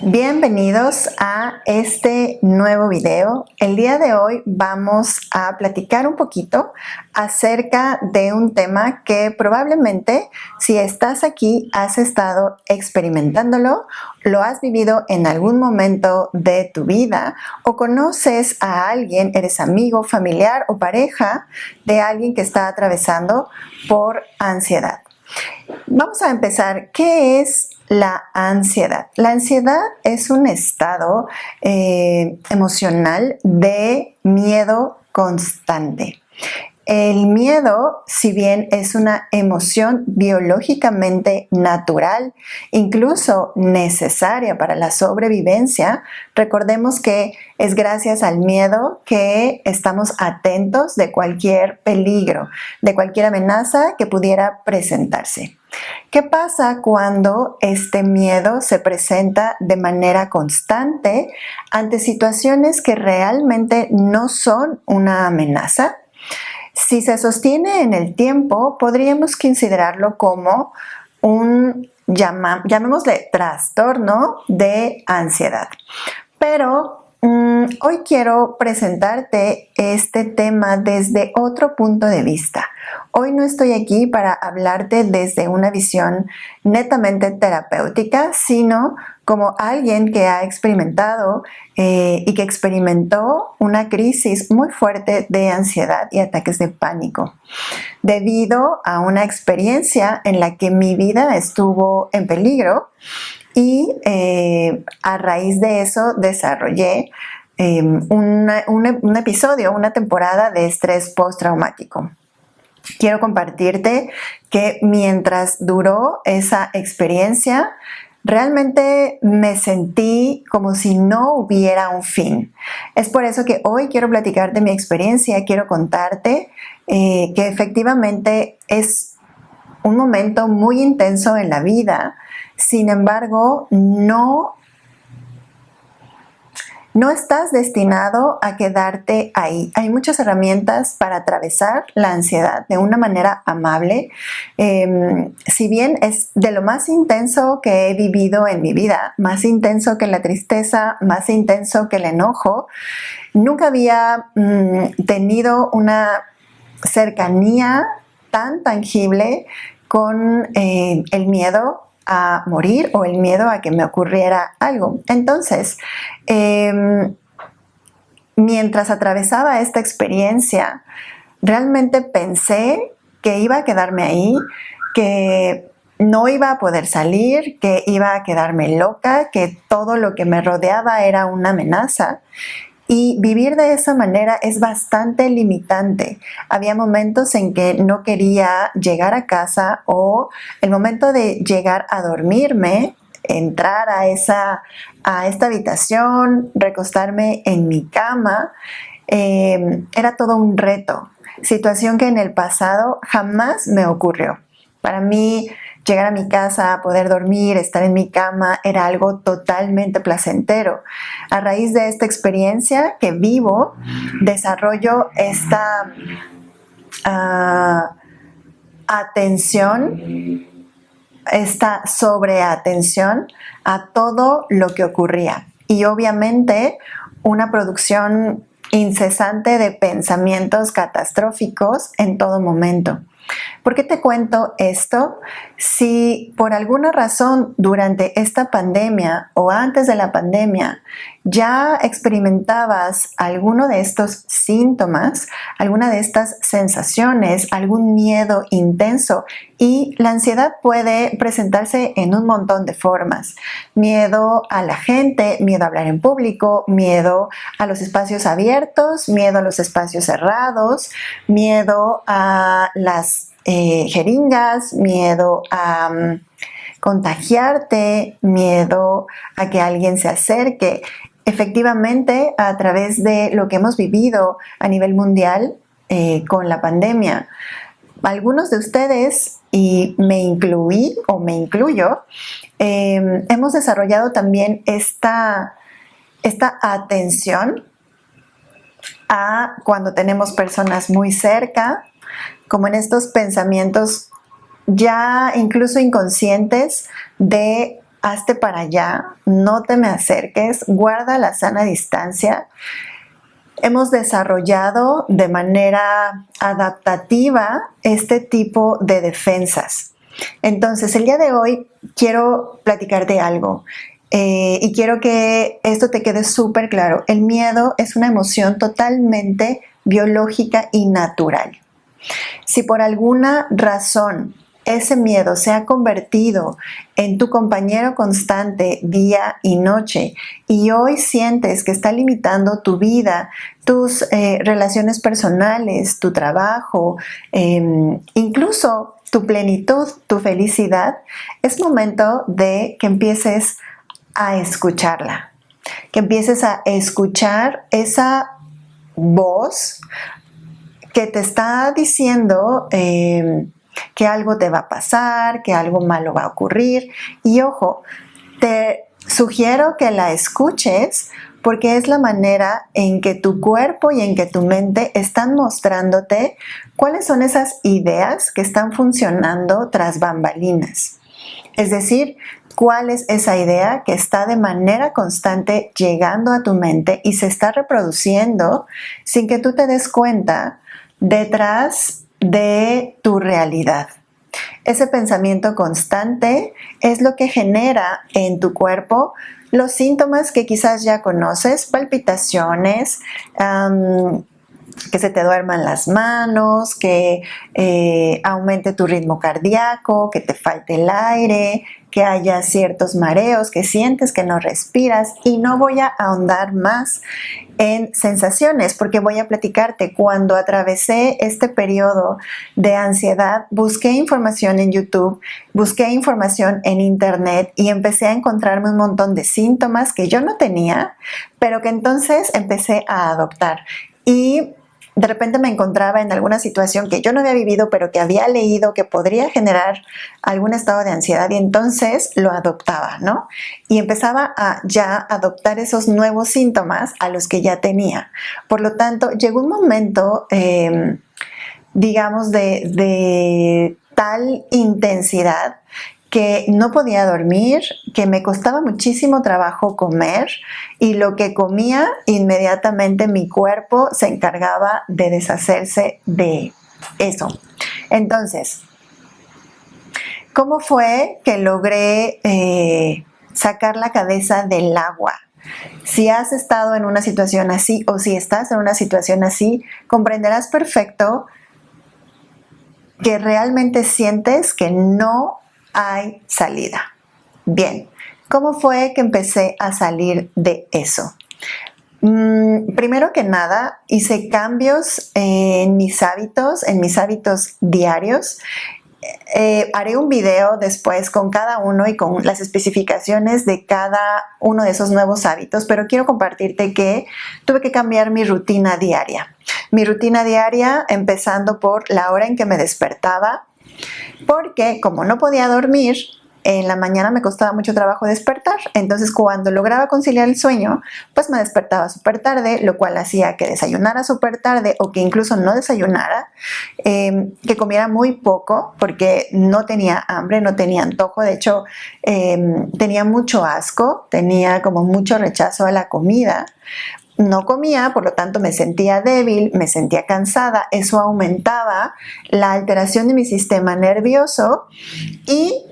Bienvenidos a este nuevo video. El día de hoy vamos a platicar un poquito acerca de un tema que probablemente, si estás aquí, has estado experimentándolo, lo has vivido en algún momento de tu vida o conoces a alguien, eres amigo, familiar o pareja de alguien que está atravesando por ansiedad. Vamos a empezar. ¿Qué es la ansiedad? La ansiedad es un estado emocional de miedo constante. El miedo, si bien es una emoción biológicamente natural, incluso necesaria para la sobrevivencia, recordemos que es gracias al miedo que estamos atentos de cualquier peligro, de cualquier amenaza que pudiera presentarse. ¿Qué pasa cuando este miedo se presenta de manera constante ante situaciones que realmente no son una amenaza? Si se sostiene en el tiempo, podríamos considerarlo como un, llamémosle, trastorno de ansiedad. Pero hoy quiero presentarte este tema desde otro punto de vista. Hoy no estoy aquí para hablarte desde una visión netamente terapéutica, sino como alguien que ha experimentado y que experimentó una crisis muy fuerte de ansiedad y ataques de pánico, debido a una experiencia en la que mi vida estuvo en peligro y a raíz de eso desarrollé un episodio, una temporada de estrés postraumático. Quiero compartirte que mientras duró esa experiencia, realmente me sentí como si no hubiera un fin. Es por eso que hoy quiero platicar de mi experiencia, quiero contarte que efectivamente es un momento muy intenso en la vida. Sin embargo, no estás destinado a quedarte ahí. Hay muchas herramientas para atravesar la ansiedad de una manera amable. Si bien es de lo más intenso que he vivido en mi vida, más intenso que la tristeza, más intenso que el enojo, nunca había tenido una cercanía tan tangible con el miedo a morir o el miedo a que me ocurriera algo. Entonces, mientras atravesaba esta experiencia, realmente pensé que iba a quedarme ahí, que no iba a poder salir, que iba a quedarme loca, que todo lo que me rodeaba era una amenaza. Y vivir de esa manera es bastante limitante. Había momentos en que no quería llegar a casa o el momento de llegar a dormirme, entrar a esta habitación, recostarme en mi cama, era todo un reto. Situación que en el pasado jamás me ocurrió. Para mí, llegar a mi casa, poder dormir, estar en mi cama, era algo totalmente placentero. A raíz de esta experiencia que vivo, desarrollo esta atención, esta sobreatención a todo lo que ocurría. Y obviamente una producción incesante de pensamientos catastróficos en todo momento. ¿Por qué te cuento esto? Si por alguna razón durante esta pandemia o antes de la pandemia ya experimentabas alguno de estos síntomas, alguna de estas sensaciones, algún miedo intenso, y la ansiedad puede presentarse en un montón de formas. Miedo a la gente, miedo a hablar en público, miedo a los espacios abiertos, miedo a los espacios cerrados, miedo a las jeringas, miedo a contagiarte, miedo a que alguien se acerque. Efectivamente, a través de lo que hemos vivido a nivel mundial con la pandemia, algunos de ustedes, y me incluí o me incluyo, hemos desarrollado también esta atención a cuando tenemos personas muy cerca, como en estos pensamientos ya incluso inconscientes de hazte para allá, no te me acerques, guarda la sana distancia. Hemos desarrollado de manera adaptativa este tipo de defensas. Entonces, el día de hoy quiero platicarte algo y quiero que esto te quede súper claro. El miedo es una emoción totalmente biológica y natural. Si por alguna razón ese miedo se ha convertido en tu compañero constante día y noche y hoy sientes que está limitando tu vida, tus relaciones personales, tu trabajo, incluso tu plenitud, tu felicidad, es momento de que empieces a escucharla, que empieces a escuchar esa voz que te está diciendo que algo te va a pasar, que algo malo va a ocurrir. Y ojo, te sugiero que la escuches porque es la manera en que tu cuerpo y en que tu mente están mostrándote cuáles son esas ideas que están funcionando tras bambalinas. Es decir, cuál es esa idea que está de manera constante llegando a tu mente y se está reproduciendo sin que tú te des cuenta detrás de tu realidad. Ese pensamiento constante es lo que genera en tu cuerpo los síntomas que quizás ya conoces, palpitaciones, que se te duerman las manos, que aumente tu ritmo cardíaco, que te falte el aire, que haya ciertos mareos, que sientes que no respiras. Y no voy a ahondar más en sensaciones porque voy a platicarte. Cuando atravesé este periodo de ansiedad, busqué información en YouTube, busqué información en internet y empecé a encontrarme un montón de síntomas que yo no tenía, pero que entonces empecé a adoptar. Y de repente me encontraba en alguna situación que yo no había vivido, pero que había leído que podría generar algún estado de ansiedad y entonces lo adoptaba, ¿no? Y empezaba a ya adoptar esos nuevos síntomas a los que ya tenía. Por lo tanto, llegó un momento, digamos, de tal intensidad que no podía dormir, que me costaba muchísimo trabajo comer y lo que comía inmediatamente mi cuerpo se encargaba de deshacerse de eso. Entonces, ¿cómo fue que logré sacar la cabeza del agua? Si has estado en una situación así o si estás en una situación así, comprenderás perfecto que realmente sientes que no hay salida. Bien, ¿cómo fue que empecé a salir de eso? Primero que nada, hice cambios en mis hábitos diarios. Haré un video después con cada uno y con las especificaciones de cada uno de esos nuevos hábitos, pero quiero compartirte que tuve que cambiar mi rutina diaria. Mi rutina diaria empezando por la hora en que me despertaba, porque como no podía dormir, en la mañana me costaba mucho trabajo despertar, entonces cuando lograba conciliar el sueño, pues me despertaba súper tarde, lo cual hacía que desayunara súper tarde o que incluso no desayunara, que comiera muy poco porque no tenía hambre, no tenía antojo, de hecho tenía mucho asco, tenía como mucho rechazo a la comida. No comía, por lo tanto me sentía débil, me sentía cansada, eso aumentaba la alteración de mi sistema nervioso y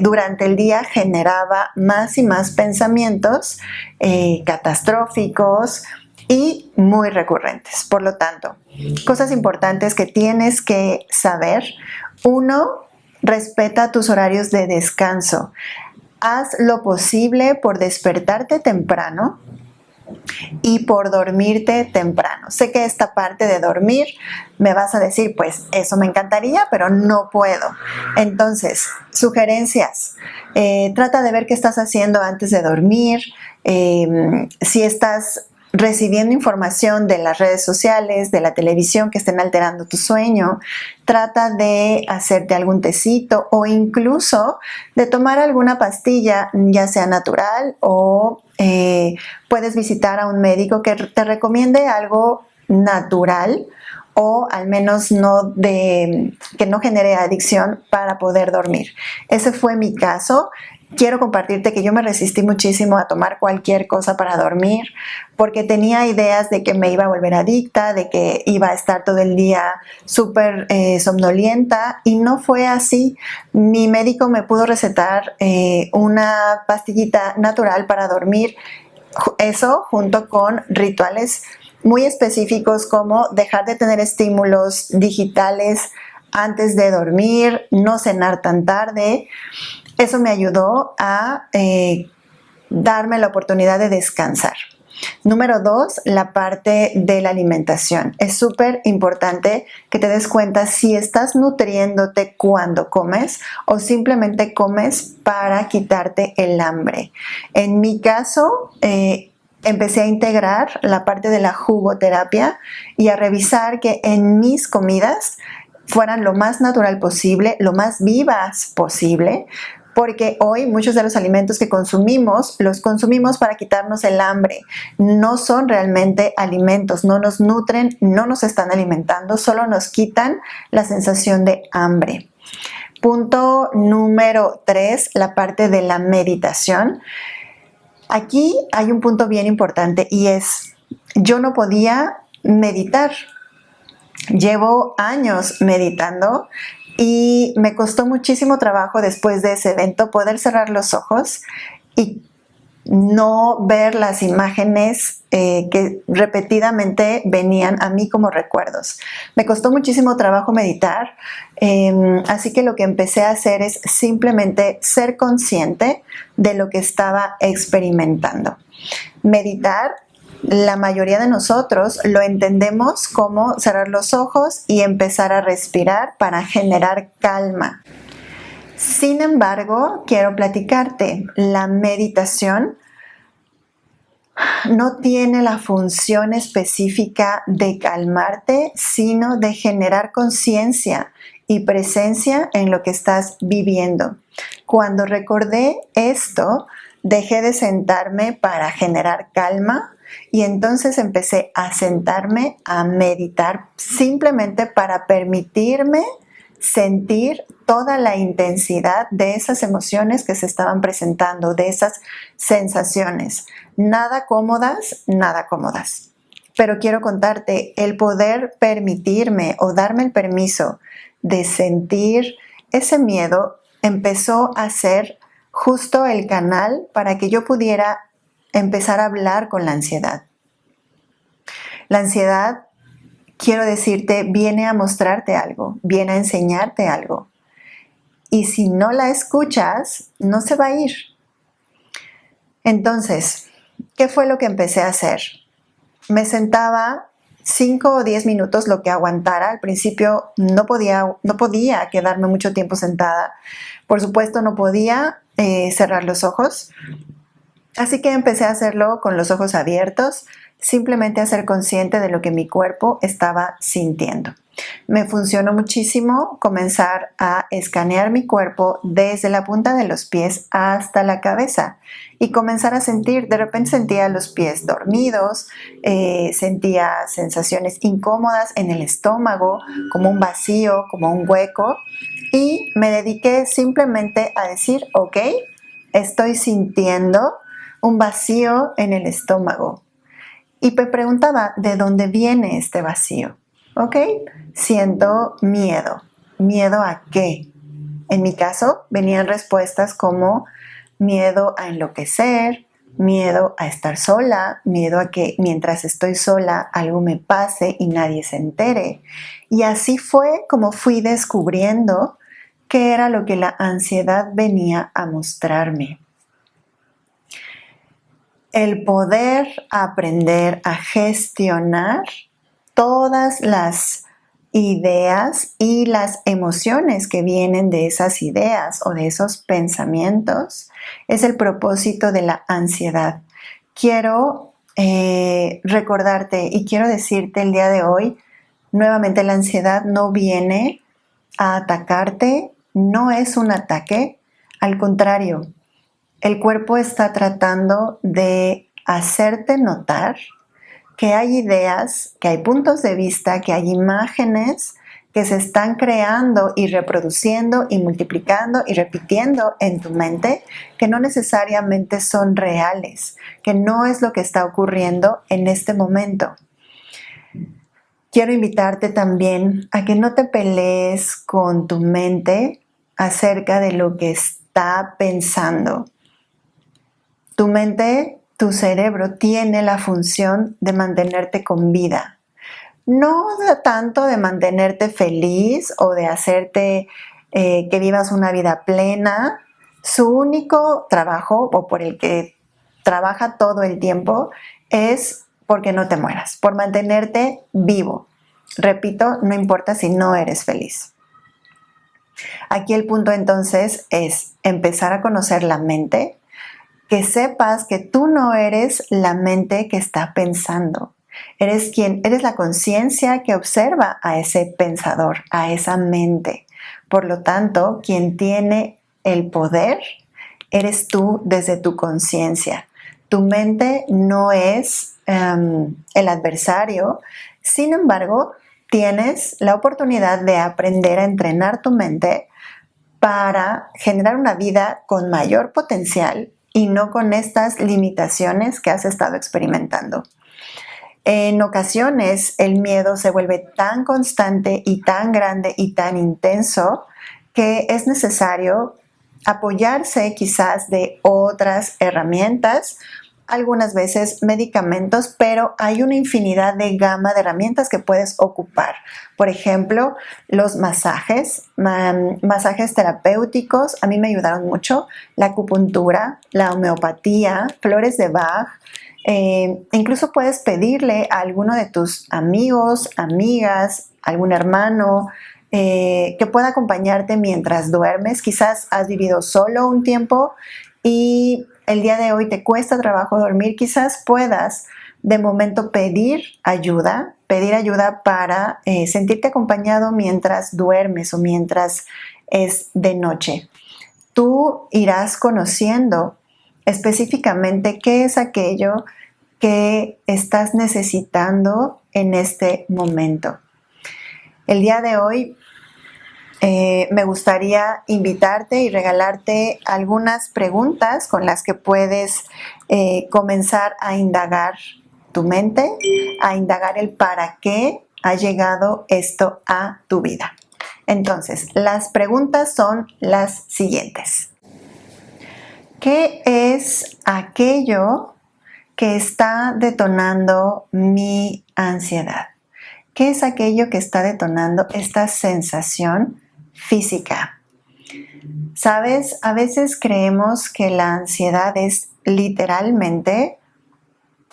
durante el día generaba más y más pensamientos catastróficos y muy recurrentes. Por lo tanto, cosas importantes que tienes que saber. 1, respeta tus horarios de descanso. Haz lo posible por despertarte temprano y por dormirte temprano. Sé que esta parte de dormir me vas a decir, pues eso me encantaría, pero no puedo. Entonces, sugerencias. Trata de ver qué estás haciendo antes de dormir. Si estás recibiendo información de las redes sociales, de la televisión que estén alterando tu sueño, trata de hacerte algún tecito o incluso de tomar alguna pastilla, ya sea natural o puedes visitar a un médico que te recomiende algo natural o al menos que no genere adicción para poder dormir. Ese fue mi caso. Quiero compartirte que yo me resistí muchísimo a tomar cualquier cosa para dormir porque tenía ideas de que me iba a volver adicta, de que iba a estar todo el día súper somnolienta, y no fue así. Mi médico me pudo recetar una pastillita natural para dormir, eso junto con rituales muy específicos como dejar de tener estímulos digitales antes de dormir, no cenar tan tarde. Eso me ayudó a darme la oportunidad de descansar. Número 2, la parte de la alimentación. Es súper importante que te des cuenta si estás nutriéndote cuando comes o simplemente comes para quitarte el hambre. En mi caso, empecé a integrar la parte de la jugoterapia y a revisar que en mis comidas fueran lo más natural posible, lo más vivas posible, porque hoy muchos de los alimentos que consumimos, los consumimos para quitarnos el hambre. No son realmente alimentos, no nos nutren, no nos están alimentando, solo nos quitan la sensación de hambre. Punto número 3, la parte de la meditación. Aquí hay un punto bien importante y es, yo no podía meditar. Llevo años meditando y me costó muchísimo trabajo después de ese evento poder cerrar los ojos y no ver las imágenes que repetidamente venían a mí como recuerdos. Me costó muchísimo trabajo meditar, así que lo que empecé a hacer es simplemente ser consciente de lo que estaba experimentando. Meditar, la mayoría de nosotros lo entendemos como cerrar los ojos y empezar a respirar para generar calma. Sin embargo, quiero platicarte, la meditación no tiene la función específica de calmarte, sino de generar conciencia y presencia en lo que estás viviendo. Cuando recordé esto, dejé de sentarme para generar calma y entonces empecé a sentarme a meditar simplemente para permitirme sentir toda la intensidad de esas emociones que se estaban presentando, de esas sensaciones. Nada cómodas, nada cómodas. Pero quiero contarte, el poder permitirme o darme el permiso de sentir ese miedo empezó a ser justo el canal para que yo pudiera empezar a hablar con la ansiedad. La ansiedad, quiero decirte, viene a mostrarte algo, viene a enseñarte algo. Y si no la escuchas, no se va a ir. Entonces, ¿qué fue lo que empecé a hacer? Me sentaba 5 o 10 minutos, lo que aguantara. Al principio no podía quedarme mucho tiempo sentada. Por supuesto, no podía cerrar los ojos. Así que empecé a hacerlo con los ojos abiertos, simplemente a ser consciente de lo que mi cuerpo estaba sintiendo. Me funcionó muchísimo comenzar a escanear mi cuerpo desde la punta de los pies hasta la cabeza y comenzar a sentir, de repente sentía los pies dormidos, sentía sensaciones incómodas en el estómago, como un vacío, como un hueco, y me dediqué simplemente a decir, ok, estoy sintiendo un vacío en el estómago. Y me preguntaba, ¿de dónde viene este vacío? ¿Ok? Siento miedo. ¿Miedo a qué? En mi caso, venían respuestas como miedo a enloquecer, miedo a estar sola, miedo a que mientras estoy sola algo me pase y nadie se entere. Y así fue como fui descubriendo qué era lo que la ansiedad venía a mostrarme. El poder aprender a gestionar todas las ideas y las emociones que vienen de esas ideas o de esos pensamientos es el propósito de la ansiedad. Quiero recordarte y quiero decirte el día de hoy, nuevamente la ansiedad no viene a atacarte, no es un ataque, al contrario. El cuerpo está tratando de hacerte notar que hay ideas, que hay puntos de vista, que hay imágenes que se están creando y reproduciendo y multiplicando y repitiendo en tu mente, que no necesariamente son reales, que no es lo que está ocurriendo en este momento. Quiero invitarte también a que no te pelees con tu mente acerca de lo que está pensando. Tu mente, tu cerebro tiene la función de mantenerte con vida. No tanto de mantenerte feliz o de hacerte que vivas una vida plena. Su único trabajo, o por el que trabaja todo el tiempo, es porque no te mueras, por mantenerte vivo. Repito, no importa si no eres feliz. Aquí el punto entonces es empezar a conocer la mente, que sepas que tú no eres la mente que está pensando. Eres la conciencia que observa a ese pensador, a esa mente. Por lo tanto, quien tiene el poder eres tú desde tu conciencia. Tu mente no es el adversario, sin embargo, tienes la oportunidad de aprender a entrenar tu mente para generar una vida con mayor potencial y no con estas limitaciones que has estado experimentando. En ocasiones el miedo se vuelve tan constante y tan grande y tan intenso que es necesario apoyarse quizás de otras herramientas, algunas veces medicamentos, pero hay una infinidad de gama de herramientas que puedes ocupar. Por ejemplo, los masajes terapéuticos, a mí me ayudaron mucho, la acupuntura, la homeopatía, flores de Bach. Incluso puedes pedirle a alguno de tus amigos, amigas, algún hermano, que pueda acompañarte mientras duermes. Quizás has vivido solo un tiempo y el día de hoy te cuesta trabajo dormir. Quizás puedas de momento pedir ayuda para sentirte acompañado mientras duermes o mientras es de noche. Tú irás conociendo específicamente qué es aquello que estás necesitando en este momento. El día de hoy me gustaría invitarte y regalarte algunas preguntas con las que puedes comenzar a indagar tu mente, a indagar el para qué ha llegado esto a tu vida. Entonces, las preguntas son las siguientes. ¿Qué es aquello que está detonando mi ansiedad? ¿Qué es aquello que está detonando esta sensación física? ¿Sabes? A veces creemos que la ansiedad es literalmente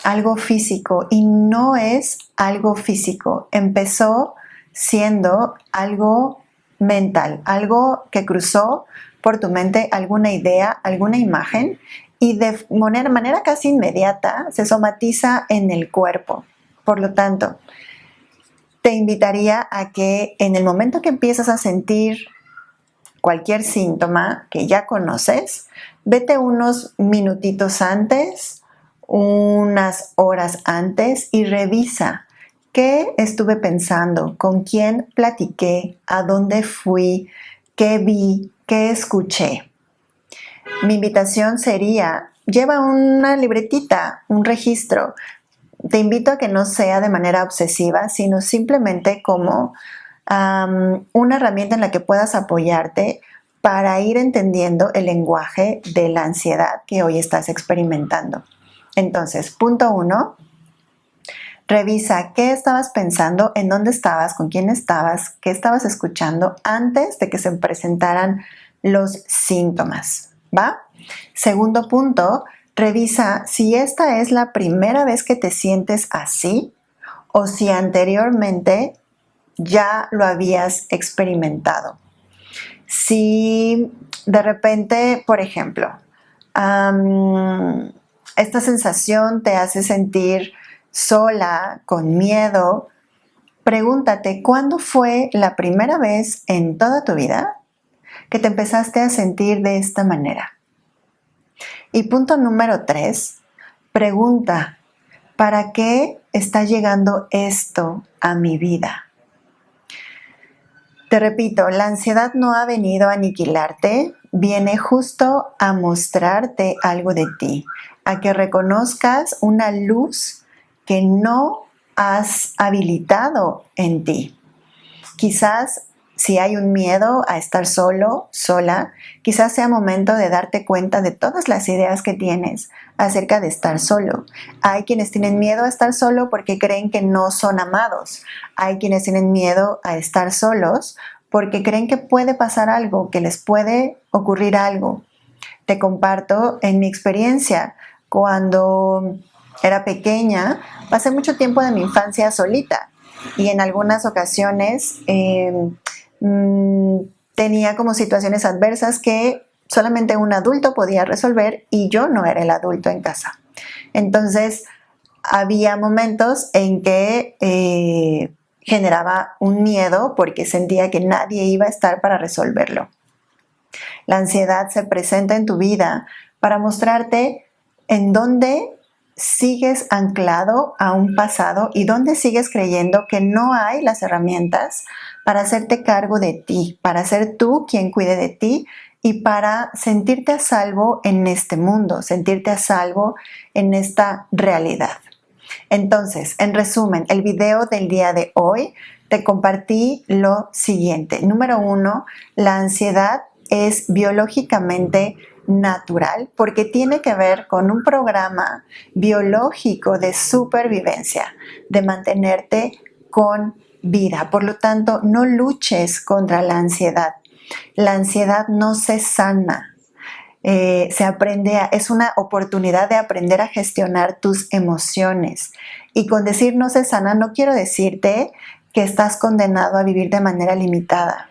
algo físico y no es algo físico. Empezó siendo algo mental, algo que cruzó por tu mente, alguna idea, alguna imagen, y de manera casi inmediata se somatiza en el cuerpo. Por lo tanto, te invitaría a que en el momento que empiezas a sentir cualquier síntoma que ya conoces, vete unos minutitos antes, unas horas antes y revisa qué estuve pensando, con quién platiqué, a dónde fui, qué vi, qué escuché. Mi invitación sería, lleva una libretita, un registro. Te invito a que no sea de manera obsesiva, sino simplemente como una herramienta en la que puedas apoyarte para ir entendiendo el lenguaje de la ansiedad que hoy estás experimentando. Entonces, punto 1, revisa qué estabas pensando, en dónde estabas, con quién estabas, qué estabas escuchando antes de que se presentaran los síntomas, ¿va? Segundo punto, revisa si esta es la primera vez que te sientes así o si anteriormente ya lo habías experimentado. Si de repente, por ejemplo, esta sensación te hace sentir sola, con miedo, pregúntate, ¿cuándo fue la primera vez en toda tu vida que te empezaste a sentir de esta manera? Y punto número 3, pregunta, ¿Para qué está llegando esto a mi vida? Te repito, la ansiedad no ha venido a aniquilarte, viene justo a mostrarte algo de ti, a que reconozcas una luz que no has habilitado en ti. Quizás si hay un miedo a estar solo, sola, quizás sea momento de darte cuenta de todas las ideas que tienes acerca de estar solo. Hay quienes tienen miedo a estar solo porque creen que no son amados. Hay quienes tienen miedo a estar solos porque creen que puede pasar algo, que les puede ocurrir algo. Te comparto en mi experiencia. Cuando era pequeña, pasé mucho tiempo de mi infancia solita y en algunas ocasiones tenía como situaciones adversas que solamente un adulto podía resolver y yo no era el adulto en casa. Entonces, había momentos en que generaba un miedo porque sentía que nadie iba a estar para resolverlo. La ansiedad se presenta en tu vida para mostrarte en dónde sigues anclado a un pasado y dónde sigues creyendo que no hay las herramientas para hacerte cargo de ti, para ser tú quien cuide de ti y para sentirte a salvo en este mundo, sentirte a salvo en esta realidad. Entonces, en resumen, el video del día de hoy te compartí lo siguiente. Número 1, la ansiedad es biológicamente natural porque tiene que ver con un programa biológico de supervivencia, de mantenerte con vida. Por lo tanto, no luches contra la ansiedad. La ansiedad no se sana. Es una oportunidad de aprender a gestionar tus emociones. Y con decir no se sana, no quiero decirte que estás condenado a vivir de manera limitada.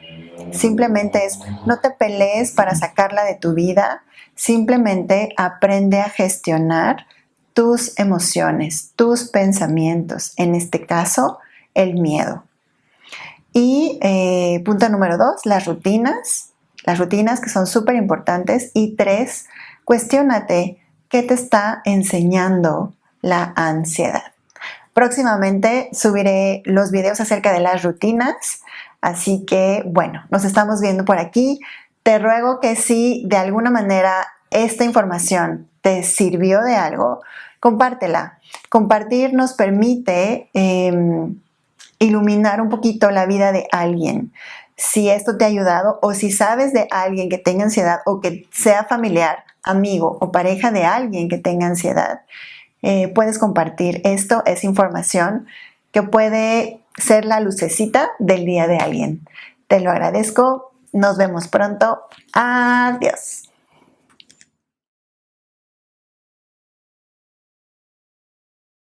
Simplemente es, no te pelees para sacarla de tu vida, simplemente aprende a gestionar tus emociones, tus pensamientos, en este caso, el miedo. Y punto número 2, las rutinas que son súper importantes. Y 3, cuestiónate qué te está enseñando la ansiedad. Próximamente subiré los videos acerca de las rutinas, así que bueno, nos estamos viendo por aquí. Te ruego que si de alguna manera esta información te sirvió de algo, compártela. Compartir nos permite iluminar un poquito la vida de alguien. Si esto te ha ayudado o si sabes de alguien que tenga ansiedad o que sea familiar, amigo o pareja de alguien que tenga ansiedad, puedes compartir. Esto es información que puede ser la lucecita del día de alguien. Te lo agradezco. Nos vemos pronto. Adiós.